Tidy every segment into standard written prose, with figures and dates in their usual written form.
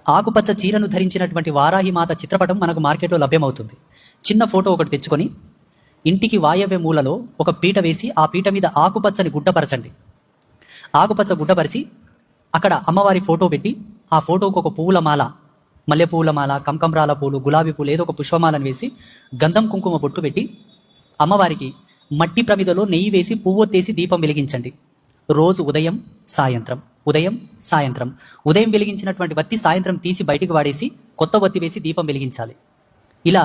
ఆకుపచ్చ చీరను ధరించినటువంటి వారాహిమాత చిత్రపటం మనకు మార్కెట్లో లభ్యమవుతుంది. చిన్న ఫోటో ఒకటి తెచ్చుకొని ఇంటికి వాయవ్య మూలలో ఒక పీట వేసి ఆ పీట మీద ఆకుపచ్చని గుడ్డపరచండి. ఆకుపచ్చ గుడ్డపరిచి అక్కడ అమ్మవారి ఫోటో పెట్టి ఆ ఫోటోకు ఒక పువ్వుల మాల, మల్లె పువ్వుల మాల, కంకంరాల పూలు, గులాబీ పూలు ఏదో ఒక పుష్పమాలను వేసి గంధం కుంకుమ బొట్టు పెట్టి అమ్మవారికి మట్టి ప్రమిదలో నెయ్యి వేసి పువ్వొత్తేసి దీపం వెలిగించండి. రోజు ఉదయం సాయంత్రం ఉదయం వెలిగించినటువంటి వత్తి సాయంత్రం తీసి బయటికి వాడేసి కొత్త వత్తి వేసి దీపం వెలిగించాలి. ఇలా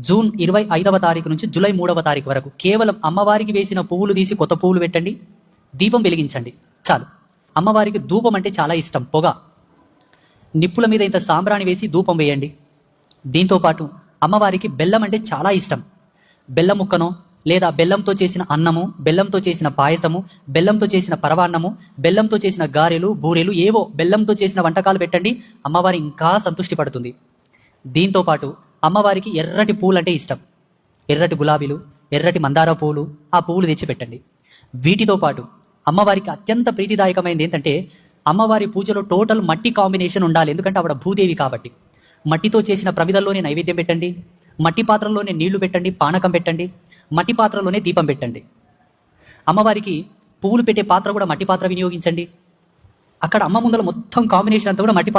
జూన్ 25వ తారీఖు నుంచి జూలై 3వ తారీఖు వరకు కేవలం అమ్మవారికి వేసిన పువ్వులు తీసి కొత్త పువ్వులు పెట్టండి, దీపం వెలిగించండి, చాలు. అమ్మవారికి ధూపం అంటే చాలా ఇష్టం. పొగ నిప్పుల మీద ఇంత సాంబ్రాణి వేసి ధూపం వేయండి. దీంతోపాటు అమ్మవారికి బెల్లం అంటే చాలా ఇష్టం. బెల్లం ముక్కనో లేదా బెల్లంతో చేసిన అన్నము, బెల్లంతో చేసిన పాయసము, బెల్లంతో చేసిన పరవాన్నము, బెల్లంతో చేసిన గారెలు, బూరెలు, ఏవో బెల్లంతో చేసిన వంటకాలు పెట్టండి. అమ్మవారి ఇంకా సంతృష్టి పడుతుంది. దీంతోపాటు అమ్మవారికి ఎర్రటి పూలు అంటే ఇష్టం. ఎర్రటి గులాబీలు, ఎర్రటి మందార పూలు, ఆ పువ్వులు తెచ్చి పెట్టండి. వీటితో పాటు అమ్మవారికి అత్యంత ప్రీతిదాయకమైనది ఏంటంటే అమ్మవారి పూజలో టోటల్ మట్టి కాంబినేషన్ ఉండాలి. ఎందుకంటే ఆవిడ భూదేవి కాబట్టి. మట్టితో చేసిన ప్రమిదల్లోనే నైవేద్యం పెట్టండి, మట్టి పాత్రలోనే నీళ్లు పెట్టండి, పానకం పెట్టండి, మట్టి పాత్రలోనే దీపం పెట్టండి. అమ్మవారికి పువ్వులు పెట్టే పాత్ర కూడా మట్టి పాత్ర వినియోగించండి. అక్కడ అమ్మ ముందర మొత్తం కాంబినేషన్ అంతా కూడా మట్టి